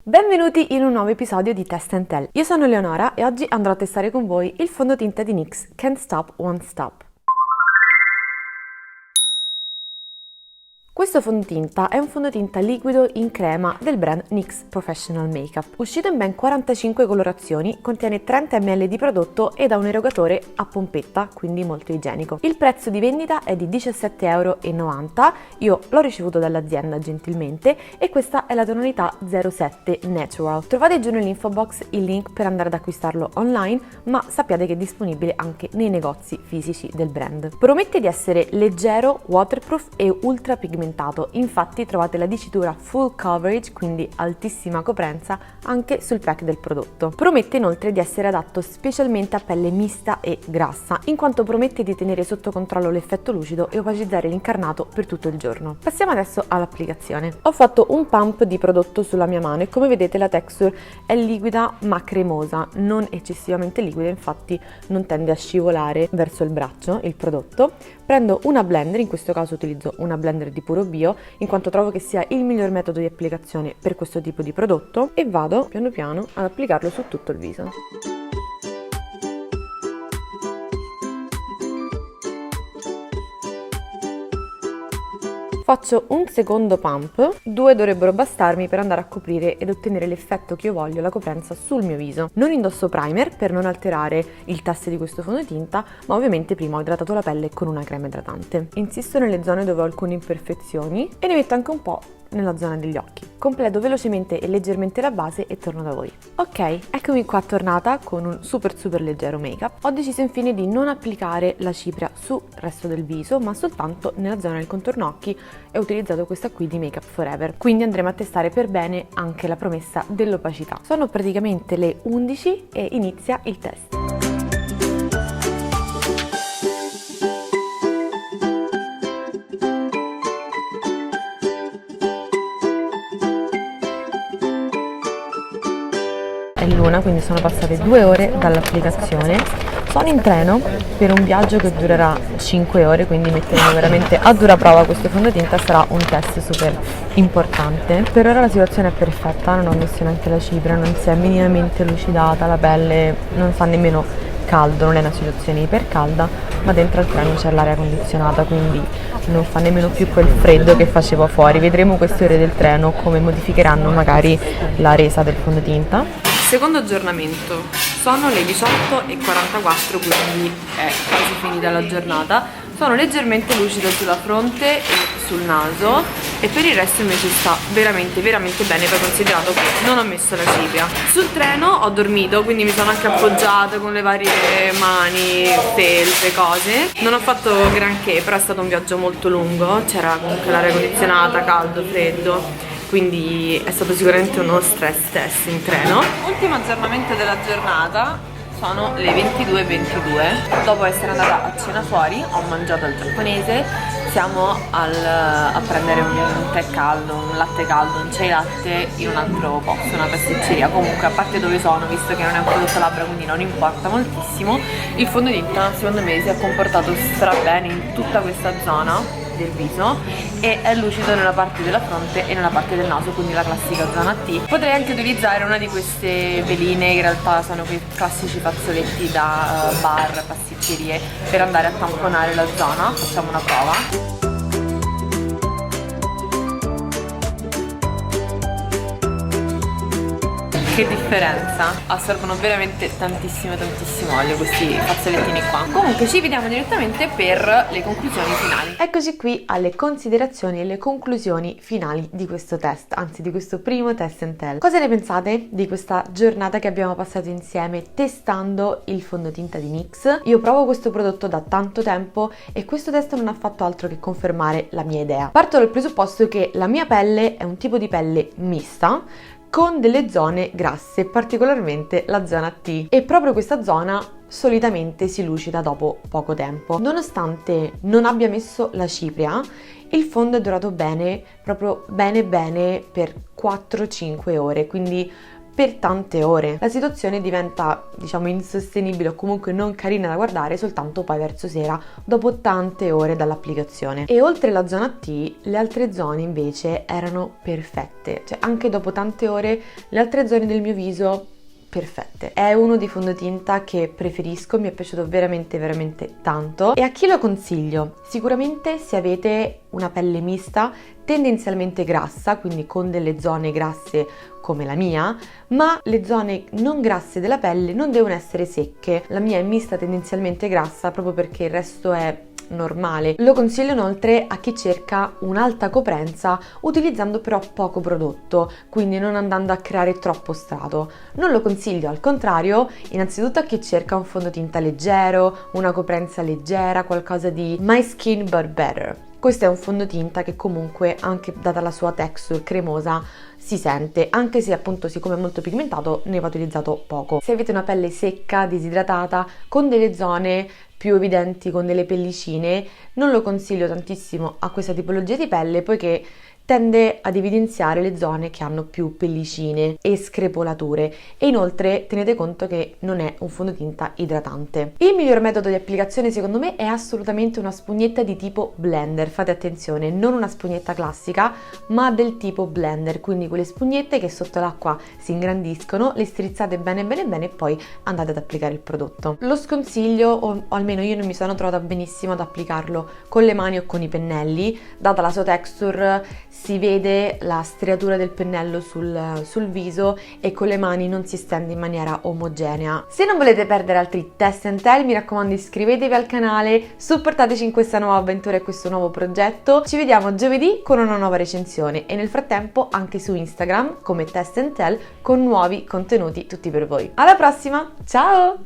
Benvenuti in un nuovo episodio di Test and Tell. Io sono Eleonora e oggi andrò a testare con voi il fondotinta di NYX Can't Stop Won't Stop. Questo fondotinta è un fondotinta liquido in crema del brand NYX Professional Makeup. Uscito in ben 45 colorazioni, contiene 30 ml di prodotto ed ha un erogatore a pompetta, quindi molto igienico. Il prezzo di vendita è di 17,90 €, io l'ho ricevuto dall'azienda gentilmente e questa è la tonalità 07 Natural. Trovate giù nell'info box il link per andare ad acquistarlo online, ma sappiate che è disponibile anche nei negozi fisici del brand. Promette di essere leggero, waterproof e ultra pigmentato. Infatti trovate la dicitura full coverage, quindi altissima coprenza, anche sul pack del prodotto. Promette inoltre di essere adatto specialmente a pelle mista e grassa, in quanto promette di tenere sotto controllo l'effetto lucido e opacizzare l'incarnato per tutto il giorno. Passiamo adesso all'applicazione. Ho fatto un pump di prodotto sulla mia mano e come vedete la texture è liquida ma cremosa, non eccessivamente liquida, infatti non tende a scivolare verso il braccio il prodotto. Prendo una blender, in questo caso utilizzo una blender di Puro Bio, in quanto trovo che sia il miglior metodo di applicazione per questo tipo di prodotto, e vado piano piano ad applicarlo su tutto il viso. Faccio un secondo pump, 2 dovrebbero bastarmi per andare a coprire ed ottenere l'effetto che io voglio, la coprenza sul mio viso. Non indosso primer per non alterare il test di questo fondotinta, ma ovviamente prima ho idratato la pelle con una crema idratante. Insisto nelle zone dove ho alcune imperfezioni e ne metto anche un po' nella zona degli occhi. Completo velocemente e leggermente la base e torno da voi. Ok, eccomi qua tornata con un super leggero make-up. Ho deciso infine di non applicare la cipria sul resto del viso, ma soltanto nella zona del contorno occhi, e ho utilizzato questa qui di Make Up Forever. Quindi andremo a testare per bene anche la promessa dell'opacità. Sono praticamente le 11 e inizia il test. È l'una, quindi sono passate 2 ore dall'applicazione. Sono in treno per un viaggio che durerà 5 ore, quindi metteremo veramente a dura prova questo fondotinta, sarà un test super importante. Per ora la situazione è perfetta, non ho messo neanche la cipria, non si è minimamente lucidata la pelle, non fa nemmeno caldo, non è una situazione iper calda, ma dentro al treno c'è l'aria condizionata, quindi non fa nemmeno più quel freddo che faceva fuori. Vedremo queste ore del treno come modificheranno magari la resa del fondotinta. Secondo aggiornamento, sono le 18:44, quindi è quasi finita la giornata. Sono leggermente lucida sulla fronte e sul naso e per il resto invece sta veramente bene, poi considerato che non ho messo la cipria. Sul treno ho dormito, quindi mi sono anche appoggiata con le varie mani, felpe, cose. Non ho fatto granché, però è stato un viaggio molto lungo, c'era comunque l'aria condizionata, caldo, freddo. Quindi è stato sicuramente uno stress test in treno. Ultimo aggiornamento della giornata, sono le 22:22. Dopo essere andata a cena fuori, ho mangiato al giapponese, siamo a prendere un tè caldo, un latte caldo, un chai latte in un altro posto, una pasticceria. Comunque, a parte dove sono, visto che non è un prodotto labbra, quindi non importa moltissimo, il fondotinta secondo me si è comportato strabene in tutta questa zona del viso e è lucido nella parte della fronte e nella parte del naso, quindi la classica zona T. Potrei anche utilizzare una di queste veline, in realtà sono quei classici fazzoletti da bar, pasticcerie, per andare a tamponare la zona. Facciamo una prova. Che differenza, assorbono veramente tantissimo olio questi fazzolettini qua. Comunque ci vediamo direttamente per le conclusioni finali. Eccoci qui alle considerazioni e le conclusioni finali di questo test, anzi di questo primo test and tell. Cosa ne pensate di questa giornata che abbiamo passato insieme testando il fondotinta di NYX? Io provo questo prodotto da tanto tempo e questo test non ha fatto altro che confermare la mia idea. Parto dal presupposto che la mia pelle è un tipo di pelle mista, con delle zone grasse, particolarmente la zona T, e proprio questa zona solitamente si lucida dopo poco tempo. Nonostante non abbia messo la cipria, il fondo è durato bene, proprio bene per 4-5 ore, quindi per tante ore. La situazione diventa, diciamo, insostenibile o comunque non carina da guardare soltanto poi verso sera, dopo tante ore dall'applicazione. E oltre la zona T, le altre zone invece erano perfette, cioè anche dopo tante ore le altre zone del mio viso perfette. È uno dei fondotinta che preferisco, mi è piaciuto veramente veramente tanto. E a chi lo consiglio? Sicuramente se avete una pelle mista, tendenzialmente grassa, quindi con delle zone grasse come la mia, ma le zone non grasse della pelle non devono essere secche. La mia è mista, tendenzialmente grassa, proprio perché il resto è normale. Lo consiglio inoltre a chi cerca un'alta coprenza utilizzando però poco prodotto, quindi non andando a creare troppo strato. Non lo consiglio al contrario, innanzitutto a chi cerca un fondotinta leggero, una coprenza leggera, qualcosa di My Skin But Better. Questo è un fondotinta che comunque, anche data la sua texture cremosa, si sente, anche se appunto siccome è molto pigmentato ne va utilizzato poco. Se avete una pelle secca, disidratata, con delle zone più evidenti, con delle pellicine, non lo consiglio tantissimo a questa tipologia di pelle, poiché tende ad evidenziare le zone che hanno più pellicine e screpolature, e inoltre tenete conto che non è un fondotinta idratante. Il miglior metodo di applicazione secondo me è assolutamente una spugnetta di tipo blender. Fate attenzione, non una spugnetta classica ma del tipo blender, quindi quelle spugnette che sotto l'acqua si ingrandiscono, le strizzate bene bene bene e poi andate ad applicare il prodotto. Lo sconsiglio, o almeno io non mi sono trovata benissimo ad applicarlo con le mani o con i pennelli, data la sua texture si vede la striatura del pennello sul viso e con le mani non si stende in maniera omogenea. Se non volete perdere altri test and tell, mi raccomando iscrivetevi al canale, supportateci in questa nuova avventura e questo nuovo progetto. Ci vediamo giovedì con una nuova recensione e nel frattempo anche su Instagram come Test and Tell con nuovi contenuti tutti per voi. Alla prossima, ciao!